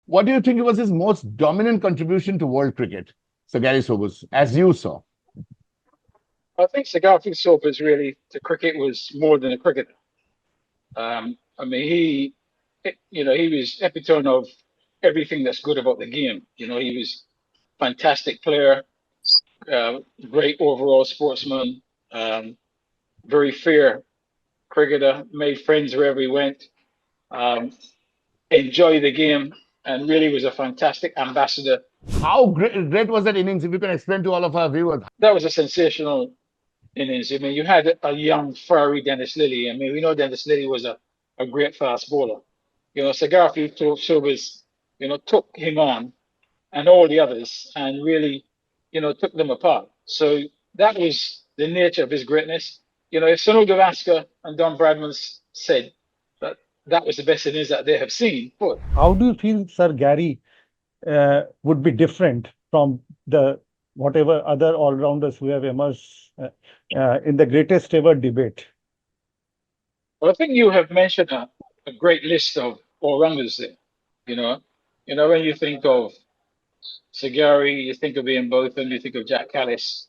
What do you think was his most dominant contribution to world cricket, Sir Gary Sobers, as you saw? I think Sir Garfield Sobers really to cricket was more than a cricketer. I mean, he was epitome of everything that's good about the game. He was fantastic player, uh, great overall sportsman, um, very fair cricketer, made friends wherever he went, um, enjoyed the game, and really was a fantastic ambassador. How great was that innings? If you can explain to all of our viewers. That was a sensational innings. I mean, you had a young, fiery Dennis Lilly. I mean, we know Dennis Lilly was a great fast bowler. Sir Garfield Sobers, took him on and all the others and really, took them apart. So that was the nature of his greatness. If Sunil Gavaskar and Don Bradman said that that was the best innings that they have seen, but How do you feel Sir Gary would be different from the whatever other all-rounders who have emerged in the greatest ever debate? well, I think you have mentioned a great list of all-rounders there. You know, when you think of Sir Gary, you think of Ian Botham, you think of Jack Callis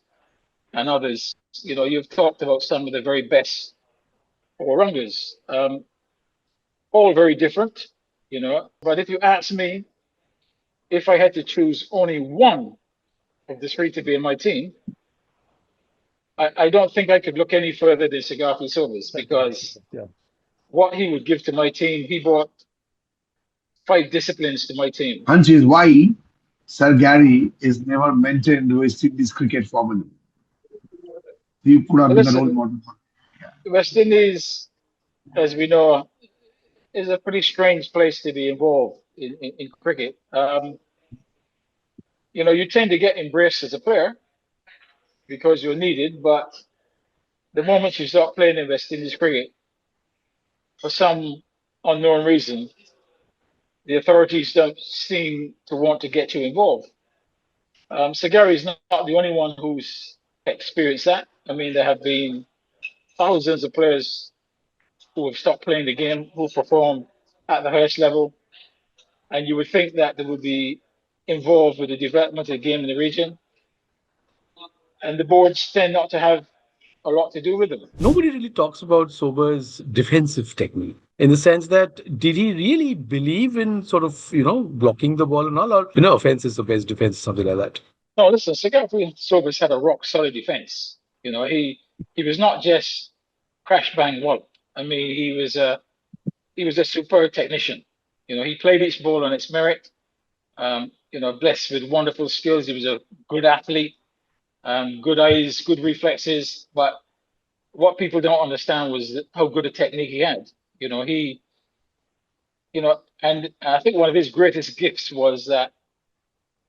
and others. You've talked about some of the very best all-rounders, all very different. But if you ask me if I had to choose only one of the three to be in my team, I don't think I could look any further than Sir Garfield Sobers because Yeah. what he would give to my team, he brought five disciplines to my team. Hunch is why Sir Gary is never mentioned West Indies cricket formally. He could have Well, been the role listen, model for. West Indies, as we know, is a pretty strange place to be involved in cricket. You tend to get embraced as a player because you're needed, but the moment you start playing in West Indies cricket, for some unknown reason, the authorities don't seem to want to get you involved. Sir Gary's not the only one who's experienced that. I mean, there have been thousands of players who have stopped playing the game, who perform at the highest level, and you would think that they would be involved with the development of the game in the region, and the boards tend not to have a lot to do with them. Nobody really talks about Sober's defensive technique in the sense that did he really believe in sort of, blocking the ball and all, or, offense is the best defense, something like that? No, listen, Sigurd Sobers had a rock solid defense. He was not just crash bang wallop. I mean, he was a superb technician. He played each ball on its merit. Blessed with wonderful skills. He was a good athlete, good eyes, good reflexes. But what people don't understand was how good a technique he had. He, and I think one of his greatest gifts was that,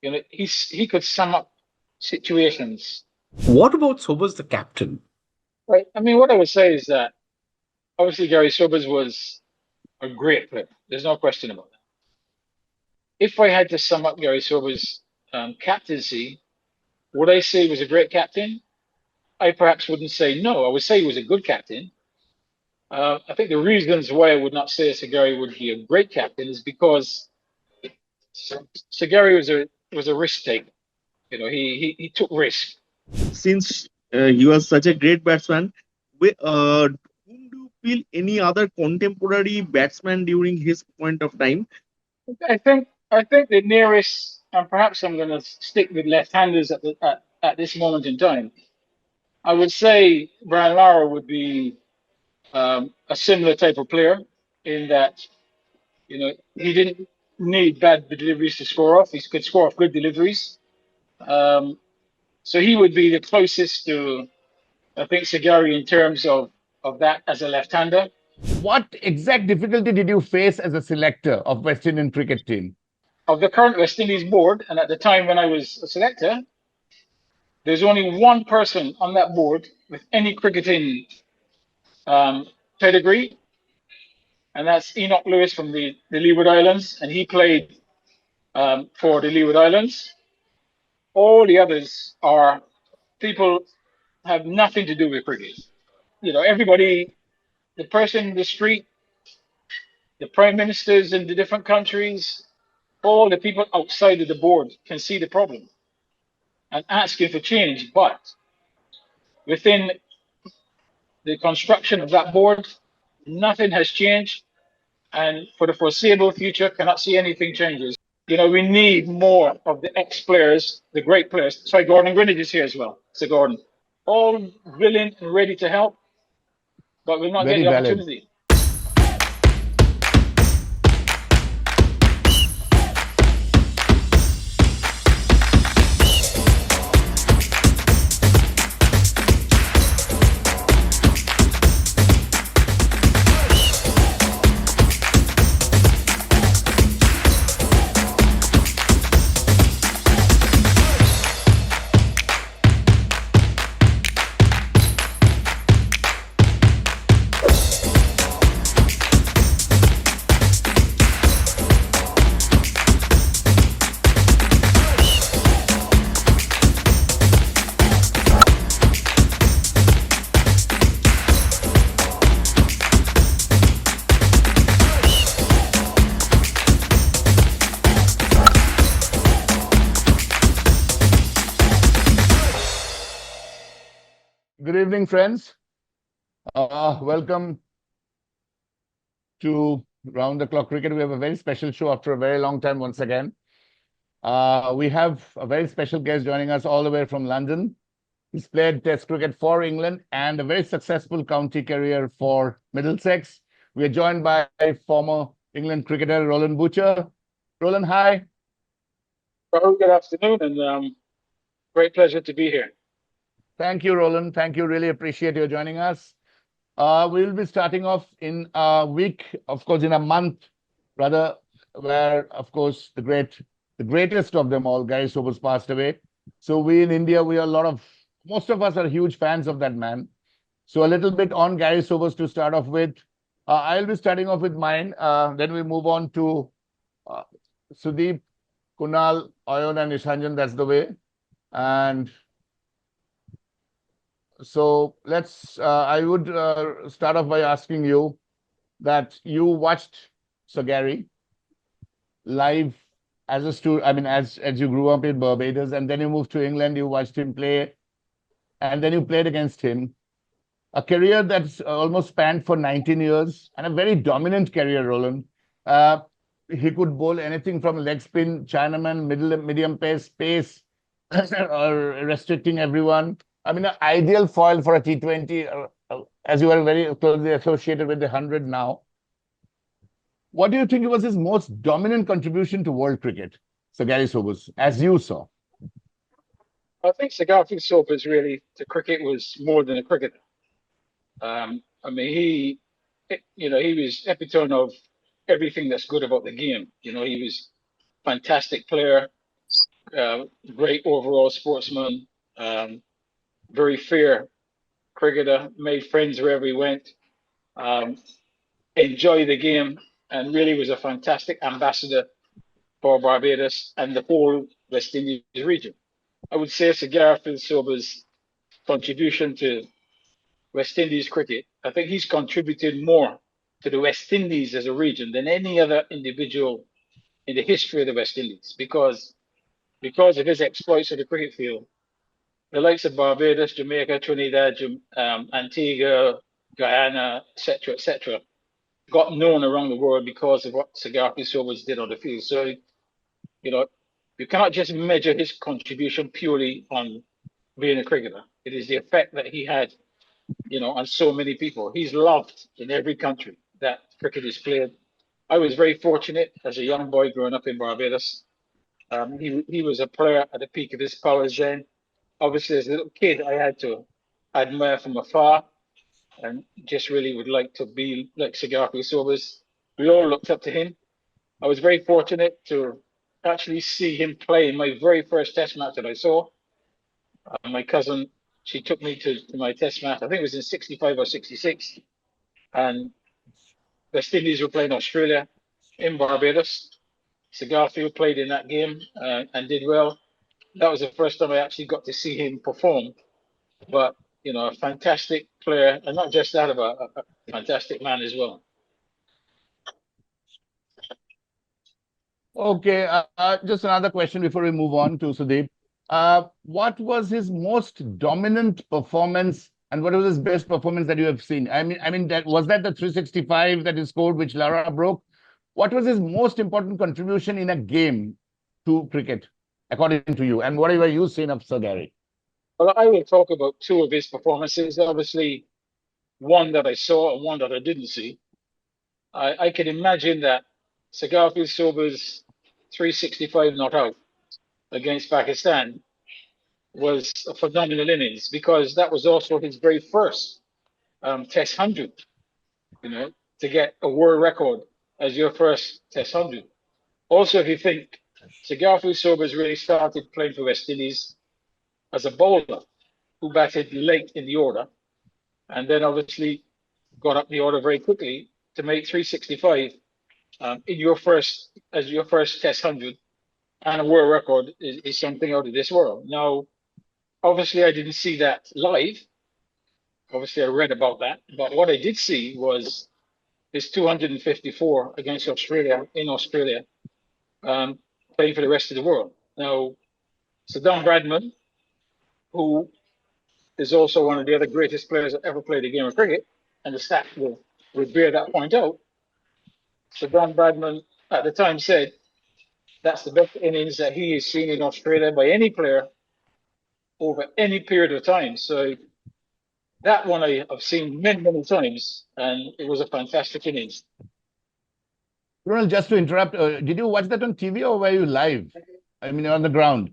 he could sum up situations. What about Sober's the captain? Right. I mean, what I would say is that obviously Gary Sobers was a great player. There's no question about that. If I had to sum up Gary Sobers' captaincy, would I say he was a great captain? I perhaps wouldn't say no. I would say he was a good captain. I think the reasons why I would not say Sir Gary would be a great captain is because Sir Gary was a risk taker. He took risk. Since he was such a great batsman, whom do you feel any other contemporary batsman during his point of time? I think the nearest, and perhaps I'm going to stick with left-handers at this moment in time. I would say Brian Lara would be a similar type of player in that he didn't need bad deliveries to score off. He could score off good deliveries. Um, so he would be the closest to I think Sir Gary in terms of that as a left-hander. What exact difficulty did you face as a selector of West Indian cricket team? Of the current West Indies board, and at the time when I was a selector, there's only one person on that board with any cricketing pedigree, and that's Enoch Lewis from the Leeward Islands, and he played for the Leeward Islands. All the others are people have nothing to do with cricket. Everybody, the person in the street, the prime ministers in the different countries, all the people outside of the board can see the problem and asking for change. But within the construction of that board, nothing has changed. And for the foreseeable future, cannot see anything changes. We need more of the ex-players, the great players. Sorry, Gordon Greenidge is here as well. So Gordon, all willing and ready to help, but we'll not get Very the valid. opportunity. Good evening, friends. Welcome to Round the Clock Cricket. We have a very special show after a very long time once again. We have a very special guest joining us all the way from London. He's played Test cricket for England and a very successful county career for Middlesex. We are joined by former England cricketer Roland Butcher. Roland, hi. Well, good afternoon, and great pleasure to be here. Thank you, Roland. Thank you. Really appreciate you joining us. We'll be starting off in a week, of course, in a month, rather, where, of course, the greatest of them all, Gary Sobers, passed away. So we in India, most of us are huge fans of that man. So a little bit on Gary Sobers to start off with. I'll be starting off with mine. Then we move on to Sudeep, Kunal, Ayon, and Ishanjan. That's the way. And so I would start off by asking you that you watched Sir Gary live as a student, as you grew up in Barbados, and then you moved to England, you watched him play, and then you played against him. A career that's almost spanned for 19 years and a very dominant career, Roland. He could bowl anything from leg spin, Chinaman, medium pace, or restricting everyone. An ideal foil for a T20, as you are very closely associated with the 100 now. What do you think was his most dominant contribution to world cricket, Sir Gary Sobers, as you saw? I think Sir Garfield Sobers really, to cricket was more than a cricketer. He was epitome of everything that's good about the game. He was a fantastic player, great overall sportsman, very fair cricketer, made friends wherever he went, enjoyed the game, and really was a fantastic ambassador for Barbados and the whole West Indies region. I would say Sir Garfield Sobers' contribution to West Indies cricket, I think he's contributed more to the West Indies as a region than any other individual in the history of the West Indies because of his exploits of the cricket field. The likes of Barbados, Jamaica, Trinidad, Antigua, Guyana, etc., got known around the world because of what Sir Garfield Sobers did on the field. So, you cannot just measure his contribution purely on being a cricketer. It is the effect that he had, on so many people. He's loved in every country that cricket is played. I was very fortunate as a young boy growing up in Barbados. He was a player at the peak of his powers then. Obviously, as a little kid, I had to admire from afar and just really would like to be like Sir Garfield Sobers. We all looked up to him. I was very fortunate to actually see him play in my very first test match that I saw. My cousin, she took me to my test match. I think it was in 65 or 66. And West Indies were playing Australia in Barbados. Sir Garfield played in that game and did well. That was the first time I actually got to see him perform. But, a fantastic player, and not just that, but a fantastic man as well. Okay, just another question before we move on to Sudeep. What was his most dominant performance, and what was his best performance that you have seen? I mean, that was that the 365 that he scored, which Lara broke. What was his most important contribution in a game to cricket, according to you? And what have you seen of Sir Gary? Well, I will talk about two of his performances. Obviously, one that I saw and one that I didn't see. I can imagine that Sagafil Sober's 365 not out against Pakistan was a phenomenal innings because that was also his very first Test 100, you know, to get a world record as your first Test 100. Also, if you think Sagafil Sobers really started playing for West Indies as a bowler who batted late in the order and then obviously got up the order very quickly to make 365 in your first as your first Test 100 and a world record is something out of this world. Now, obviously, I didn't see that live. Obviously, I read about that, but what I did see was his 254 against Australia in Australia, um, playing for the rest of the world. Now, Saddam Bradman, who is also one of the other greatest players that ever played the game of cricket, and the stats will bear that point out. Saddam Bradman at the time said that's the best innings that he has seen in Australia by any player over any period of time. So that one I've seen many, many times, and it was a fantastic innings. Ronald, just to interrupt, did you watch that on TV or were you live? I mean, on the ground.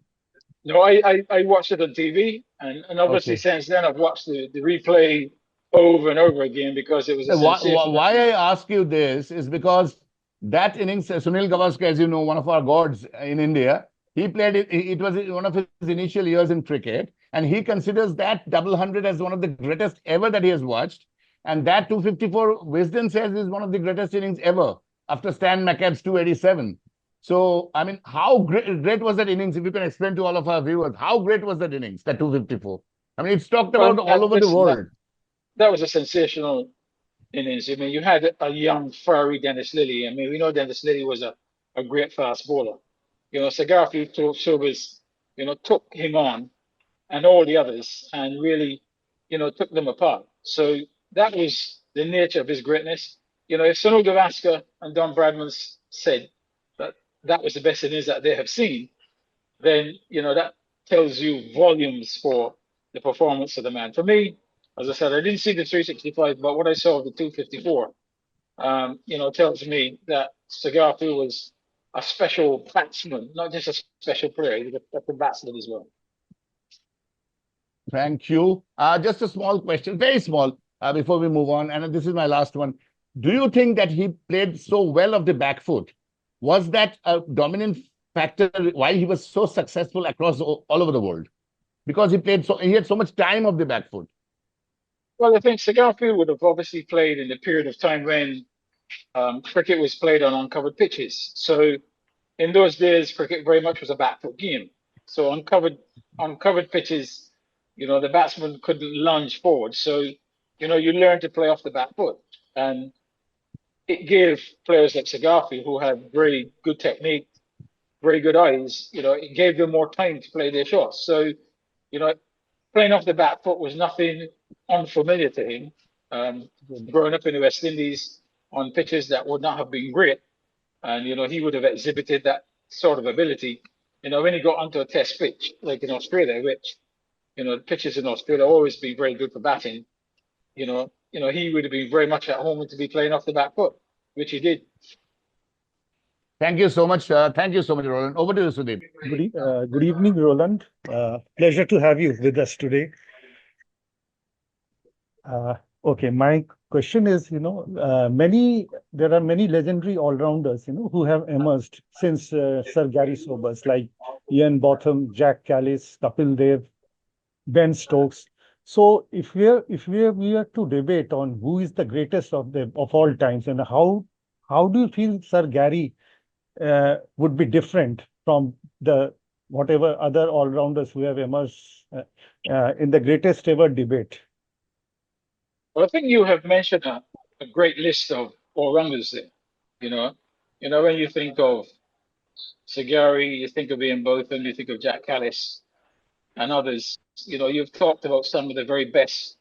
No, I watched it on TV, and obviously Okay. since then I've watched the replay over and over again because it was a sensational. Why I ask you this is because that innings, Sunil Gavaskar, as you know, one of our gods in India, he played it. It was one of his initial years in cricket, and he considers that double hundred as one of the greatest ever that he has watched. And that 254, Wisden says, is one of the greatest innings ever after Stan McCabe's 287. So, I mean, how great was that innings? If you can explain to all of our viewers, how great was that innings, that 254? I mean, it's talked Well, about all over the listen, world. that was a sensational innings. I mean, you had a young, fiery Dennis Lilly. I mean, we know Dennis Lilly was a great fast bowler. You know, Sagarfi Showbiz, took him on and all the others and really, took them apart. So that was the nature of his greatness. You know, if Sunil Gavaskar and Don Bradman said that that was the best innings that they have seen, then, that tells you volumes for the performance of the man. For me, as I said, I didn't see the 365, but what I saw of the 254, tells me that Sagatu was a special batsman, not just a special player. He was a batsman as well. Thank you. Just a small question, very small, before we move on. And this is my last one. Do you think that he played so well of the back foot? Was that a dominant factor why he was so successful across all over the world? Because he had so much time of the back foot. Well, I think Sagatu would have obviously played in the period of time when cricket was played on uncovered pitches. So in those days, cricket very much was a back foot game. So uncovered pitches, the batsman couldn't lunge forward. So, you learn to play off the back foot. And it gave players like Sagafi, who had very good technique, very good eyes, it gave them more time to play their shots. So, playing off the back foot was nothing unfamiliar to him. Growing up in the West Indies on pitches that would not have been great, and he would have exhibited that sort of ability. When he got onto a test pitch like in Australia, which the pitches in Australia always been very good for batting, he would have been very much at home to be playing off the back foot, which he did. Thank you so much. Thank you so much, Roland. Over to you, Sudeep. Good evening, Roland. Pleasure to have you with us today. Okay, my question is, there are many legendary all-rounders, who have emerged since Sir Gary Sobers, like Ian Botham, Jack Callis, Kapil Dev, Ben Stokes. So we are to debate on who is the greatest of all times, and how do you feel Sir Gary would be different from the whatever other all-rounders who have emerged in the greatest ever debate? Well, I think you have mentioned a great list of all-rounders there. When you think of Sagari, you think of Ian Botham, you think of Jack Callis and others. You've talked about some of the very best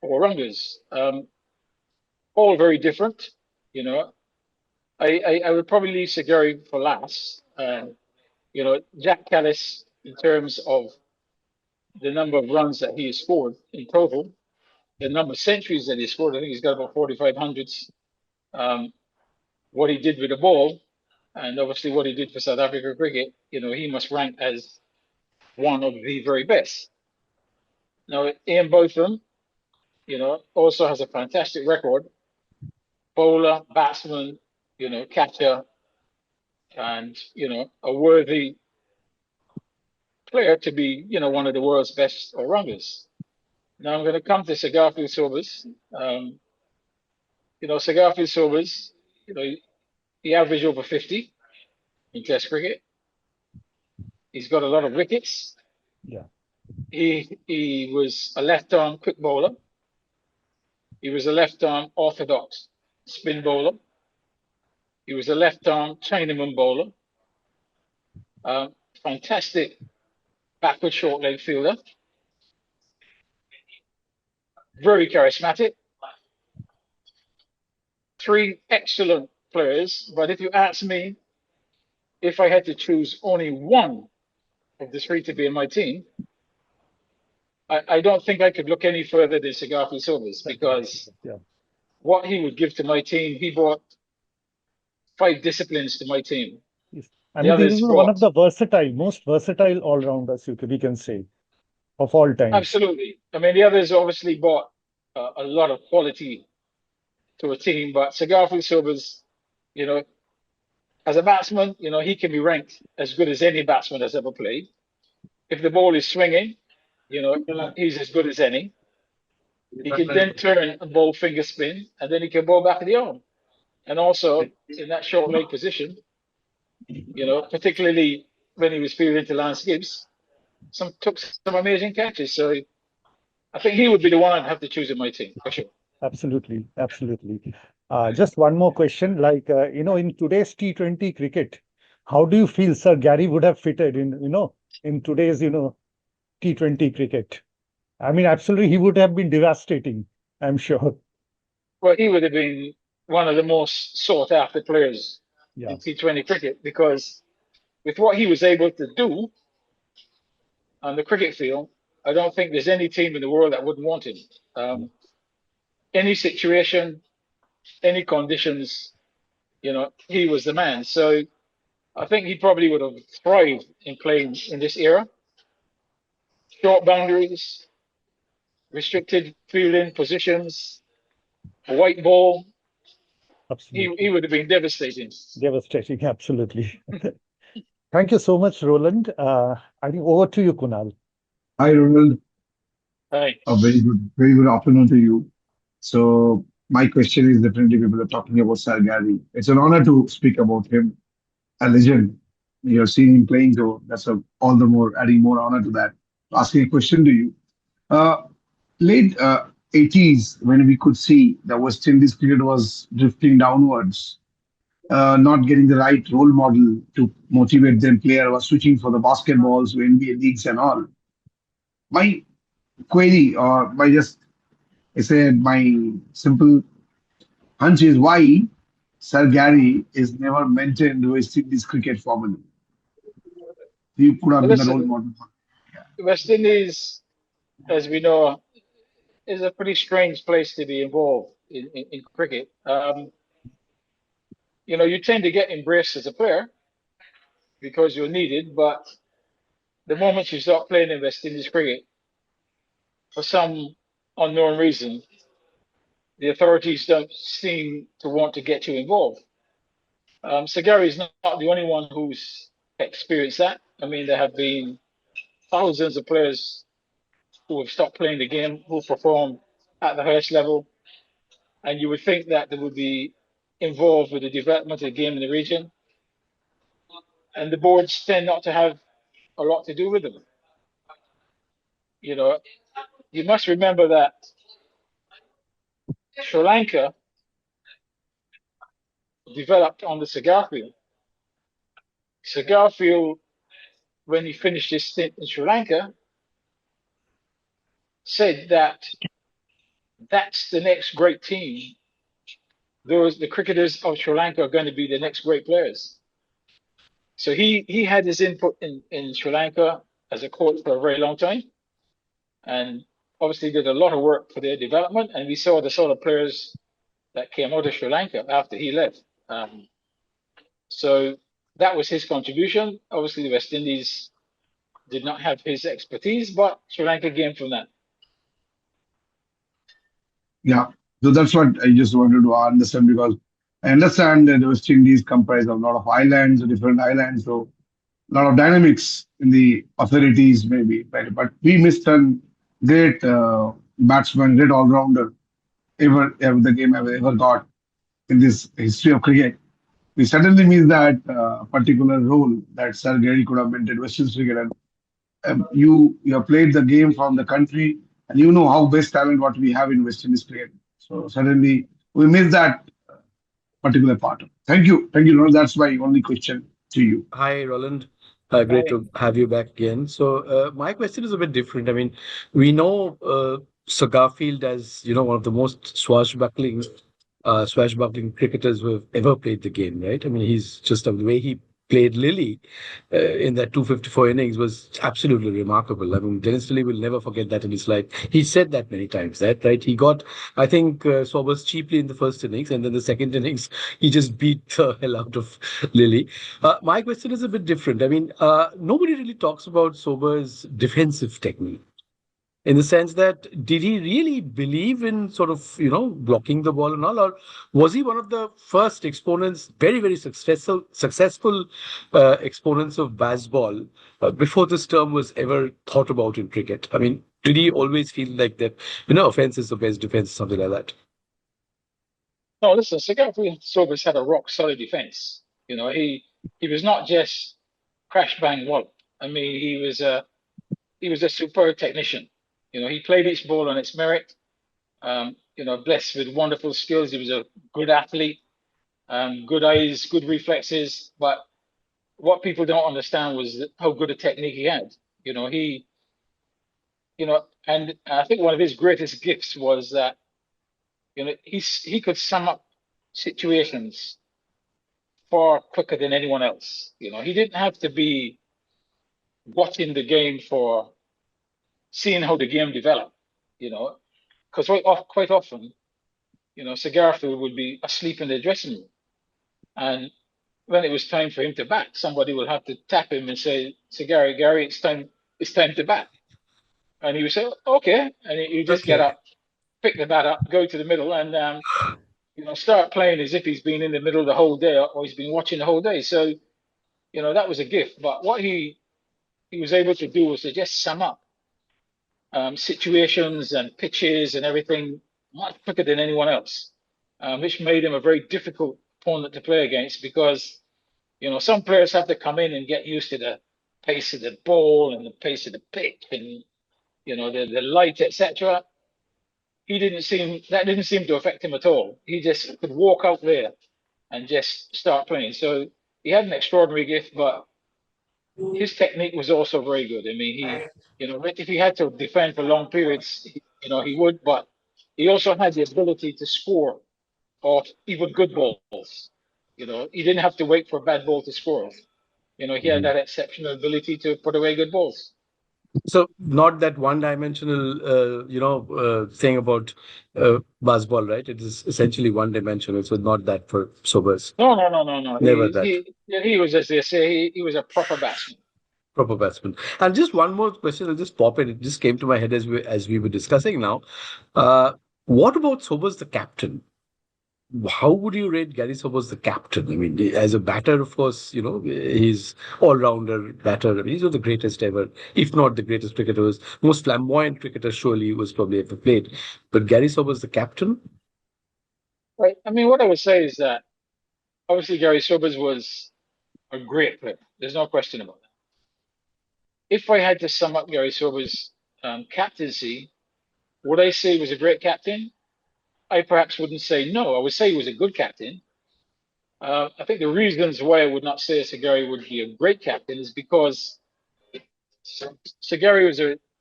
all-rounders, all very different. You know, I would probably leave Sagari for last. Jack Callis, in terms of the number of runs that he has scored in total, the number of centuries that he scored, I think he's got about 4,500s. What he did with the ball, and obviously what he did for South Africa cricket, he must rank as one of the very best. Now, Ian Botham, also has a fantastic record. Bowler, batsman, catcher, and, a worthy player to be, one of the world's best all-rounders. Now I'm going to come to Sir Garfield Sobers. Sir Garfield Sobers, he averaged over 50 in Test cricket. He's got a lot of wickets. Yeah. He was a left-arm quick bowler. He was a left-arm orthodox spin bowler. He was a left-arm Chinaman bowler. Fantastic backward short leg fielder. Very charismatic. Three excellent players. But if you ask me if I had to choose only one of the three to be in my team, I don't think I could look any further than Sir Garfield Sobers, because what he would give to my team, he brought 5 disciplines to my team. Yes. I mean, he was one of the most versatile all-rounders, we can say, of all time. Absolutely. I mean, the others obviously brought a lot of quality to a team, but Sir Garfield Sobers, as a batsman, he can be ranked as good as any batsman that's ever played. If the ball is swinging, he's as good as any. He can then turn and bowl finger spin, and then he can bowl back of the arm. And also in that short leg position, particularly when he was fielding to Lance Gibbs, took some amazing catches. So I think he would be the one I'd have to choose in my team for sure. Absolutely, absolutely. Just one more question, in today's T20 cricket, how do you feel Sir Gary would have fitted in today's, T20 cricket? I mean, absolutely, he would have been devastating, I'm sure. Well, he would have been one of the most sought after players in T20 cricket, because with what he was able to do on the cricket field, I don't think there's any team in the world that wouldn't want him. Any situation, any conditions, he was the man. So I think he probably would have thrived in playing in this era. Short boundaries, restricted fielding positions, a white ball. Absolutely. He would have been devastating. Devastating, absolutely. Thank you so much, Roland. I think over to you, Kunal. Hi, Roland. Hi. A very good afternoon to you. So my question is, definitely people are talking about Sir Gary. It's an honor to speak about him, a legend. You're seeing him playing, so that's all the more adding more honor to that. Asking a question to you. Uh, Late 80s, when we could see the West Indies cricket was drifting downwards, not getting the right role model to motivate them, player was switching for the basketballs, to NBA leagues and all. My query, or I said, my simple hunch is why Sir Gary is never mentioned West Indies cricket formally. He could have been a role model. West Indies, as we know, is a pretty strange place to be involved in cricket. You tend to get embraced as a player because you're needed, but the moment you start playing in West Indies cricket, for some unknown reason, the authorities don't seem to want to get you involved. So Gary is not the only one who's experienced that. I mean, there have been thousands of players who have stopped playing the game, who perform at the highest level, and you would think that they would be involved with the development of the game in the region. And the boards tend not to have a lot to do with them. You must remember that Sri Lanka developed on the Sir Garfield. So Garfield, when he finished his stint in Sri Lanka, said that that's the next great team. The cricketers of Sri Lanka are going to be the next great players. So he had his input in Sri Lanka as a coach for a very long time, and obviously did a lot of work for their development. And we saw the sort of players that came out of Sri Lanka after he left. So that was his contribution. Obviously, the West Indies did not have his expertise, but Sri Lanka gained from that. Yeah. So that's what I just wanted to understand because I understand that the West Indies comprise of a lot of islands, different islands, so a lot of dynamics in the authorities maybe. But we missed a great batsman, great all-rounder ever the game ever got in this history of cricket. We certainly miss that particular role that Sir Gary could have maintained West Indies cricket. And you have played the game from the country, and you know how best talent what we have in West Indies cricket. So suddenly we miss that particular part. Thank you. Roland. That's my only question to you. Hi, Roland. Great Right. to have you back again. So, my question is a bit different. I mean, we know Sir Garfield as one of the most swashbuckling cricketers who have ever played the game, right? I mean, he's just the way he played Lily in that 254 innings was absolutely remarkable. I mean, Dennis Lilly will never forget that in his life. He said that many times, that right? He got, I think, Sobers cheaply in the first innings, and then the second innings he just beat the hell out of Lily. My question is a bit different. I mean, nobody really talks about Sobers' defensive technique in the sense that did he really believe in sort of blocking the ball and all, or was he one of the first exponents, very very successful exponents of baseball before this term was ever thought about in cricket? I mean, did he always feel like that offense is the best defense, something like that? No, listen, Sagari Sobers had a rock solid defense. He was not just crash bang wallop. I mean, he was a superb technician. He played each ball on its merit. Blessed with wonderful skills. He was a good athlete, good eyes, good reflexes. But what people don't understand was how good a technique he had. He, and I think one of his greatest gifts was that, he could sum up situations far quicker than anyone else. He didn't have to be watching the game for seeing how the game developed, because quite often, Sir Garfield would be asleep in the dressing room. And when it was time for him to bat, somebody would have to tap him and say, Sir Gary, it's time to bat. And he would say, okay. And he would just get Okay. up, pick the bat up, go to the middle, and start playing as if he's been in the middle the whole day or he's been watching the whole day. So, that was a gift. But what he was able to do was to just sum up situations and pitches and everything much quicker than anyone else, which made him a very difficult opponent to play against because, some players have to come in and get used to the pace of the ball and the pace of the pitch and, the light, etc. That didn't seem to affect him at all. He just could walk out there and just start playing. So he had an extraordinary gift, but his technique was also very good. I mean, if he had to defend for long periods, he would, but he also had the ability to score off even good balls. He didn't have to wait for a bad ball to score. He had that exceptional ability to put away good balls. So not that one-dimensional, thing about baseball, right? It is essentially one-dimensional. So not that for Sobers. No, no, no, no, no. Never He that. he was, as they say, he was a proper batsman. Proper batsman. And just one more question, I'll just pop in. It just came to my head as we were discussing now. Uh, what about Sobers, the captain? How would you rate Gary Sobers, the captain? I mean, as a batter, of course, he's all-rounder batter. I mean, he's one of the greatest ever, if not the greatest cricketers, most flamboyant cricketer surely was probably ever played. But Gary Sobers, the captain? Right. I mean, what I would say is that obviously Gary Sobers was a great player. There's no question about that. If I had to sum up Gary Sobers' captaincy, would I say he was a great captain? I perhaps wouldn't say no. I would say he was a good captain. I think the reasons why I would not say Sagari would be a great captain is because Sagari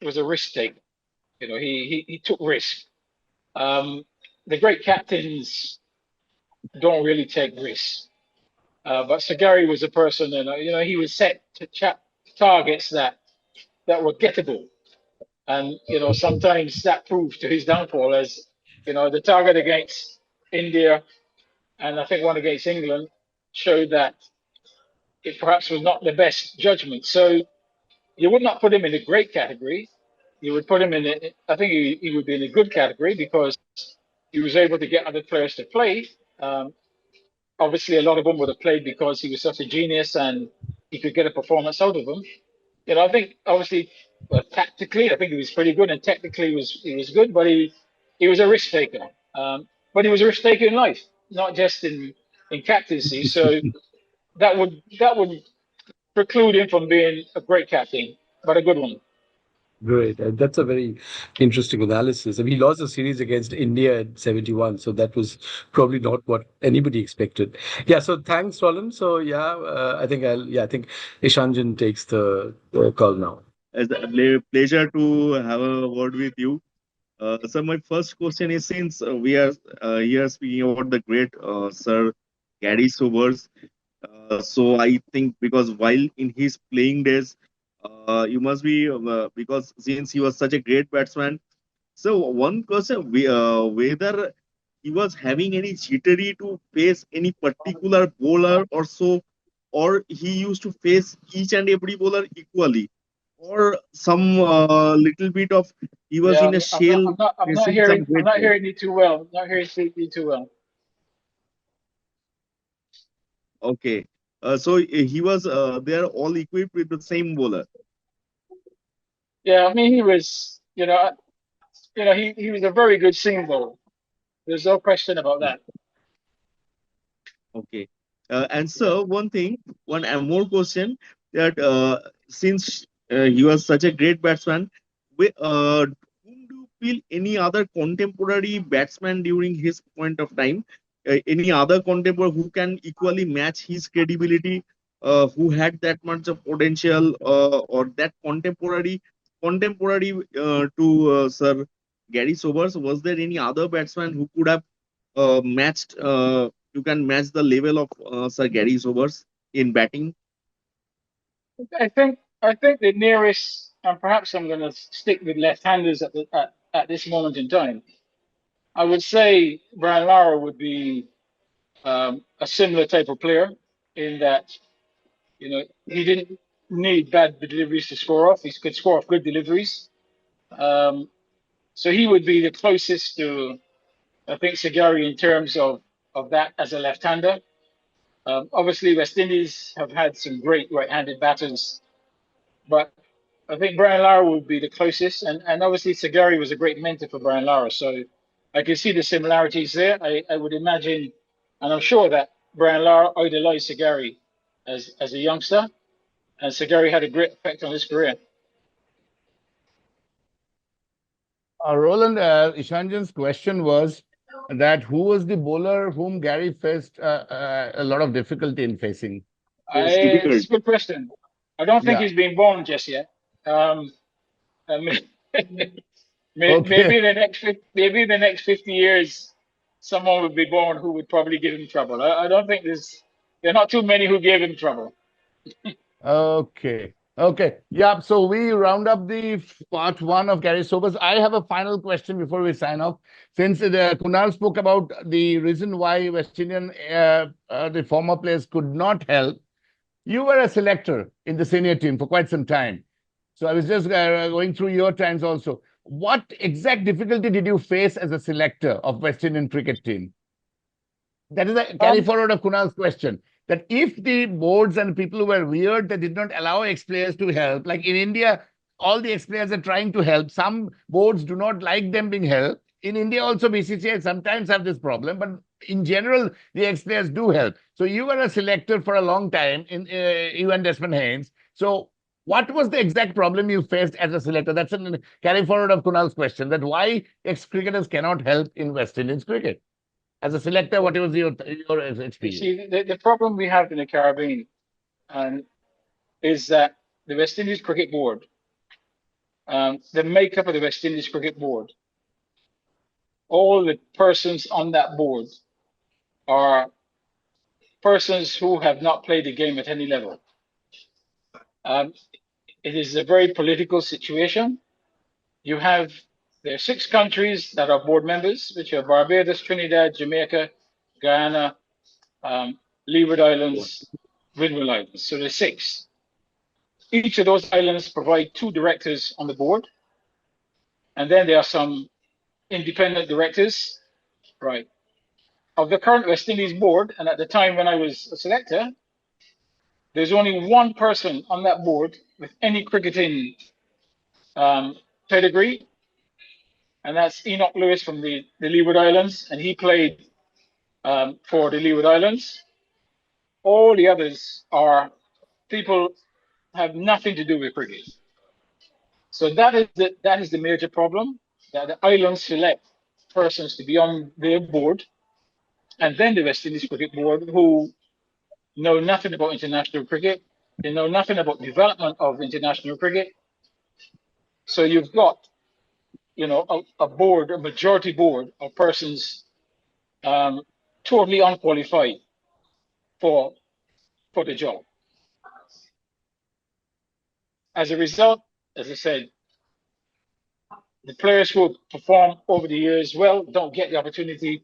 was a risk taker. You know, he took risk. Um, the great captains don't really take risks. But Sagari was a person, and he was set to targets that were gettable, and sometimes that proved to his downfall, as the target against India and I think one against England showed that it perhaps was not the best judgment. So you would not put him in a great category. You would put him in, I think he would be in a good category because he was able to get other players to play. Um, Obviously, a lot of them would have played because he was such a genius and he could get a performance out of them. I think obviously, well, tactically, I think he was pretty good, and technically, he was good, but he was a risk taker. But he was a risk taker in life, not just in captaincy. So that would preclude him from being a great captain, but a good one. Great. That's a very interesting analysis. I mean, he lost the series against India at 71, so that was probably not what anybody expected. Yeah, so thanks, Roland. So yeah, I think Ishanjan takes the call now. It's a pleasure to have a word with you. So my first question is, since we are here speaking about the great Sir Gary Sobers, so I think because while in his playing days, you must be because since he was such a great batsman. So one question, whether he was having any jittery to face any particular bowler or so, or he used to face each and every bowler equally, or some little bit of he was Yeah, in a I'm not. shell I'm not. I'm not facing some hearing. I'm great not bowler. hearing you too well. I'm not hearing you too well. Okay, so he was they are all equipped with the same bowler. Yeah, I mean, he was. He was a very good seam bowler. There's no question about that. Okay. And so one more question that since he was such a great batsman, whom do you feel any other contemporary batsman during his point of time, any other contemporary who can equally match his credibility, who had that much of potential, or that contemporary to Sir Gary Sobers? Was there any other batsman who could have matched you can match the level of Sir Gary Sobers in batting? I think the nearest, and perhaps I'm going to stick with left-handers at this moment in time. I would say Brian Lara would be a similar type of player in that he didn't need bad deliveries to score off. He could score off good deliveries. Um, so he would be the closest to, I think, Sagari in terms of that as a left-hander. Obviously, West Indies have had some great right-handed batters, but I think Brian Lara would be the closest, and obviously Sagari was a great mentor for Brian Lara, so I can see the similarities there. I would imagine, and I'm sure that Brian Lara idolized Sagari as a youngster, and Sagari had a great effect on his career. Roland, Ishanjan's question was that who was the bowler whom Gary faced a lot of difficulty in facing? Yes, It's difficult. a good question. I don't think Yeah. he's been born just yet. I mean, maybe Okay. in the next 50 years, someone would be born who would probably give him trouble. I don't think there are not too many who gave him trouble. Okay. Okay. Yeah. So we round up the part one of Gary Sobers. I have a final question before we sign off. Since Kunal spoke about the reason why West Indian, the former players could not help, you were a selector in the senior team for quite some time. So I was just going through your times also. What exact difficulty did you face as a selector of West Indian cricket team? That is a carry Um, forward of Kunal's question. That if the boards and people who were weird that did not allow ex-players to help, like in India, all the ex-players are trying to help. Some boards do not like them being helped. In India, also BCCI sometimes have this problem, but in general, the ex-players do help. So you were a selector for a long time in you and Desmond Haynes. So what was the exact problem you faced as a selector? That's a carry forward of Kunal's question. That why ex-cricketers cannot help in West Indies cricket. As a selector, what was your You experience? see, the problem we have in the Caribbean is that the West Indies Cricket Board, the makeup of the West Indies Cricket Board, all the persons on that board are persons who have not played the game at any level. Um, it is a very political situation. There are 6 countries that are board members, which are Barbados, Trinidad, Jamaica, Guyana, Leeward Islands, Windward Islands. So there's 6. Each of those islands provide 2 directors on the board, and then there are some independent directors, right? Of the current West Indies board, and at the time when I was a selector, there's only one person on that board with any cricketing pedigree, and that's Enoch Lewis from the Leeward Islands, and he played for the Leeward Islands. All the others are people have nothing to do with cricket. So that is the major problem, that the islands select persons to be on their board, and then the West Indies Cricket Board, who know nothing about international cricket, they know nothing about development of international cricket. So you've got, a board, a majority board of persons totally unqualified for the job. As a result, as I said, the players who perform over the years well don't get the opportunity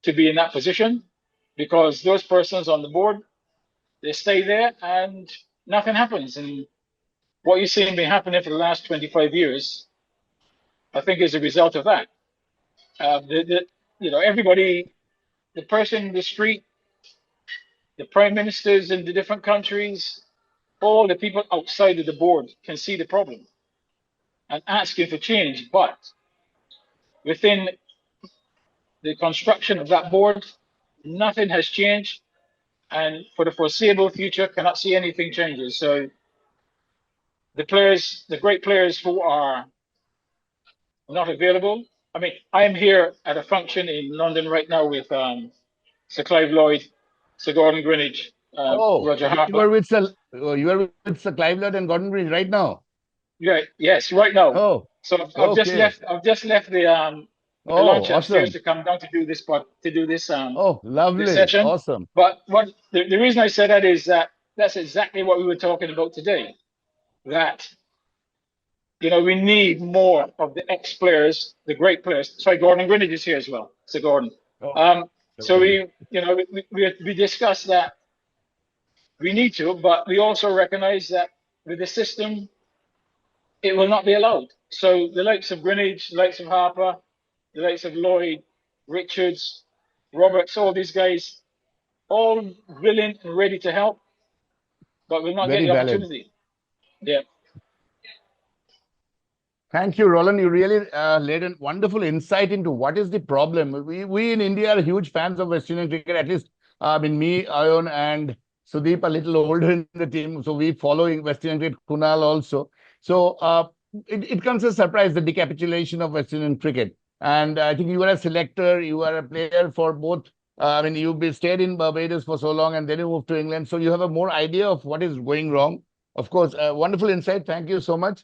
to be in that position because those persons on the board, they stay there and nothing happens. And what you've seen been happening for the last 25 years, I think, is a result of that. Everybody, the person in the street, the prime ministers in the different countries, all the people outside of the board can see the problem and asking for change. But within the construction of that board, nothing has changed. And for the foreseeable future, cannot see anything changes. So the players, the great players who are not available. I mean, I'm here at a function in London right now with Sir Clive Lloyd, Sir Gordon Greenidge, Oh, Roger you Harper. were with Sir Clive Lloyd and Gordon Green right now. Yeah, yes, right now. Oh, So I've just okay. left. I've just left the Oh, lunch upstairs awesome. to come down to do this Oh, this lovely. session. Awesome. But what the reason I said that is that that's exactly what we were talking about today. That we need more of the ex-players, the great players. Sorry, Gordon Greenidge is here as well. So Gordon. Oh, So okay. we discussed that we need to, but we also recognize that with the system, it will not be allowed. So the likes of Greenidge, the likes of Harper, the likes of Lloyd, Richards, Roberts, all these guys, all willing and ready to help, but will not get Very the valid. opportunity. Yeah. Thank you, Roland. You really laid a wonderful insight into what is the problem. We in India are huge fans of West Indian cricket. At least, I mean, me, Ayon, and Sudeep are a little older in the team, so we follow West Indian cricket. Kunal also. So it comes as a surprise the decapitulation of West Indian cricket. And I think you are a selector. You are a player for both. I mean, you've stayed in Barbados for so long, and then you moved to England, so you have a more idea of what is going wrong. Of course, wonderful insight. Thank you so much.